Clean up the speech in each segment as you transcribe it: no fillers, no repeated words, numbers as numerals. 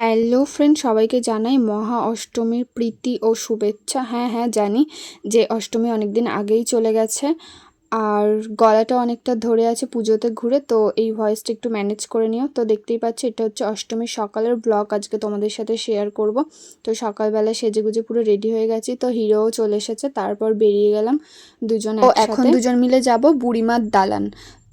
Hello friend, সবাইকে জানাই মহা অষ্টমীর প্রীতি ও শুভেচ্ছা। হ্যাঁ জানি যে অষ্টমী অনেক দিন আগেই চলে গেছে, আর গলাটা অনেকটা ধরে আছে পুজোতে ঘুরে, তো এই ভয়েসটা একটু ম্যানেজ করে নিও। তো দেখতেই পাচ্ছি এটা হচ্ছে অষ্টমীর সকালের ব্লগ, আজকে তোমাদের সাথে শেয়ার করব। তো সকালবেলা সেজেগুজে পুরো রেডি হয়ে গেছি, তো হিরোও চলে এসেছে, তারপর বেরিয়ে গেলাম দুজন একসাথে। এখন দুজন মিলে যাব বুড়িমার দালান।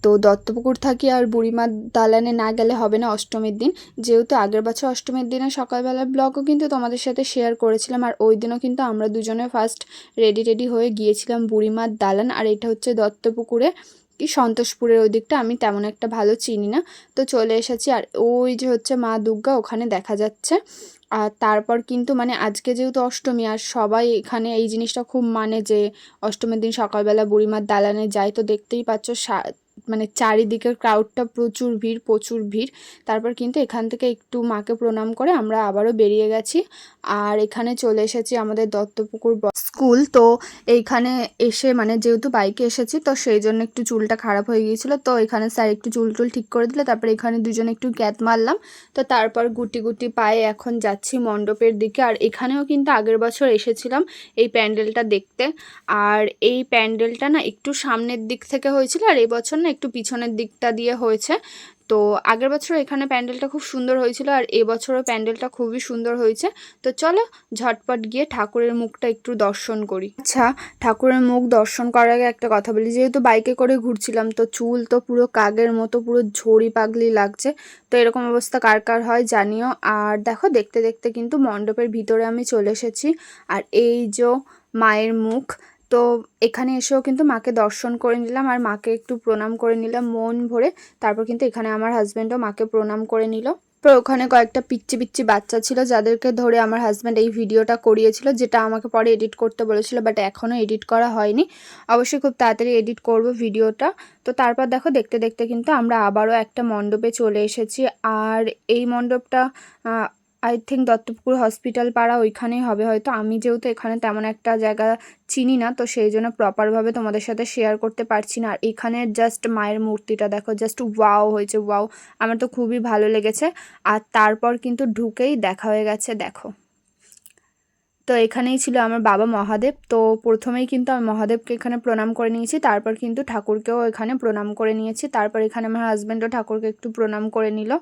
তো দত্তপুকুর থাকি আর বুড়িমার দালানে না গেলে হবে না অষ্টমীর দিন, যেহেতু আগের বছর অষ্টমীর দিনে সকালবেলার ব্লগও কিন্তু তোমাদের সাথে শেয়ার করেছিলাম, আর ওই দিনও কিন্তু আমরা দুজনে ফার্স্ট রেডি হয়ে গিয়েছিলাম বুড়িমার দালান। আর এটা হচ্ছে দত্তপুকুরে কি সন্তোষপুরের ওই দিকটা, আমি তেমন একটা ভালো চিনি না। তো চলে এসেছি, আর ওই যে হচ্ছে মা দুর্গা ওখানে দেখা যাচ্ছে। আর তারপর কিন্তু মানে আজকে যেহেতু অষ্টমী, আর সবাই এখানে এই জিনিসটা খুব মানে যে অষ্টমীর দিন সকালবেলা বুড়িমার দালানে যায়। তো দেখতেই পাচ্ছ মানে চারিদিকের ক্রাউডটা প্রচুর ভিড়। তারপর কিন্তু এখান থেকে একটু মাকে প্রণাম করে আমরা আবারও বেরিয়ে গেছি, আর এখানে চলে এসেছি আমাদের দত্তপুকুর স্কুল। তো এইখানে এসে মানে যেহেতু বাইকে এসেছি, তো সেই জন্য একটু চুলটা খারাপ হয়ে গিয়েছিল, তো এখানে স্যার একটু চুল ঠিক করে দিলে, তারপরে এখানে দুজনে একটু গ্যাত মারলাম। তো তারপর গুটি পায়ে এখন যাচ্ছি মণ্ডপের দিকে। আর এখানেও কিন্তু আগের বছর এসেছিলাম এই প্যান্ডেলটা দেখতে, আর এই প্যান্ডেলটা না একটু সামনের দিক থেকে হয়েছিল, আর এবছর না একটু পিছনের দিকটা দিয়ে হয়েছে। তো আগের বছর এখানে প্যান্ডেলটা খুব সুন্দর হয়েছিল, আর এবছরও প্যান্ডেলটা খুবই সুন্দর হয়েছে। তো চলো ঝটপট গিয়ে ঠাকুরের মুখটা একটু দর্শন করি। আচ্ছা, ঠাকুরের মুখ দর্শন করার আগে একটা কথা বলি, যেহেতু বাইকে করে ঘুরছিলাম, তো চুল তো পুরো কাকের মতো পুরো ঝড়ি পাগলি লাগছে। তো এরকম অবস্থা কার কার হয় জানিও। আর দেখো দেখতে দেখতে কিন্তু মণ্ডপের ভিতরে আমি চলে এসেছি, আর এই যে মায়ের মুখ। তো এখানে এসেও কিন্তু মাকে দর্শন করে নিলাম, আর মাকে একটু প্রণাম করে নিলাম মন ভরে। তারপর কিন্তু এখানে আমার হাজব্যান্ডও মাকে প্রণাম করে নিল। তো ওখানে কয়েকটা পিচ্চি বাচ্চা ছিল, যাদেরকে ধরে আমার হাজব্যান্ড এই ভিডিওটা করিয়েছিল, যেটা আমাকে পরে এডিট করতে বলেছিল, বাট এখনও এডিট করা হয়নি। অবশ্যই খুব তাড়াতাড়ি এডিট করব ভিডিওটা। তো তারপর দেখো দেখতে দেখতে কিন্তু আমরা আবারও একটা মণ্ডপে চলে এসেছি, আর এই মণ্ডপটা আই থিঙ্ক দত্তপুকুর হসপিটাল পাড়া ওইখানেই হবে হয়তো। আমি যেহেতু এখানে তেমন একটা জায়গা চিনি না, তো সেই জন্য প্রপারভাবে তোমাদের সাথে শেয়ার করতে পারছি না। আর এখানে জাস্ট মায়ের মূর্তিটা দেখো, জাস্ট ওয়াও হয়েছে, ওয়াও, আমার তো খুবই ভালো লেগেছে। আর তারপর কিন্তু ঢুকেই দেখা হয়ে গেছে, দেখো। তো এখানেই ছিল আমার বাবা মহাদেব। তো প্রথমেই কিন্তু আমি মহাদেবকে এখানে প্রণাম করে নিয়েছি, তারপর কিন্তু ঠাকুরকেও এখানে প্রণাম করে নিয়েছি। তারপর এখানে আমার হাজব্যান্ডও ঠাকুরকে একটু প্রণাম করে নিল।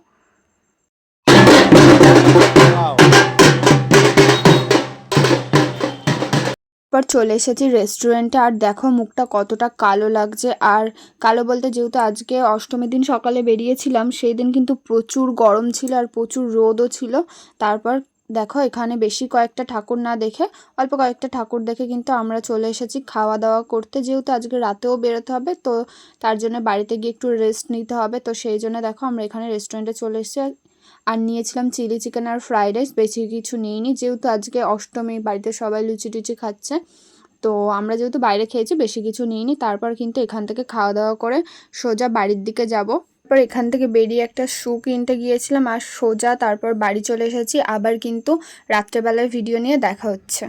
এবার চলে এসেছি রেস্টুরেন্টে, আর দেখো মুখটা কতটা কালো লাগছে। আর কালো বলতে, যেহেতু আজকে অষ্টমীর দিন সকালে বেরিয়েছিলাম, সেই দিন কিন্তু প্রচুর গরম ছিল আর প্রচুর রোদও ছিল। তারপর দেখো এখানে বেশি কয়েকটা ঠাকুর না দেখে, অল্প কয়েকটা ঠাকুর দেখে কিন্তু আমরা চলে এসেছি খাওয়া দাওয়া করতে। যেহেতু আজকে রাতেও বেরোতে হবে, তো তার জন্য বাড়িতে গিয়ে একটু রেস্ট নিতে হবে। তো সেই জন্য দেখো আমরা এখানে রেস্টুরেন্টে চলে এসেছি, আর নিয়েছিলাম চিলি চিকেন আর ফ্রাইড রাইস, বেশি কিছু নিইনি, যেহেতু আজকে অষ্টমী, বাড়িতে সবাই লুচি টুচি খাচ্ছে। তো আমরা যেহেতু বাইরে খেয়েছি, বেশি কিছু নিইনি। তারপর কিন্তু এখান থেকে খাওয়া দাওয়া করে সোজা বাড়ির দিকে যাব। তারপর এখান থেকে বেরিয়ে একটা শু কিনতে গিয়েছিলাম, আর সোজা তারপর বাড়ি চলে এসেছি। আবার কিন্তু রাত্রেবেলায় ভিডিও নিয়ে দেখা হচ্ছে।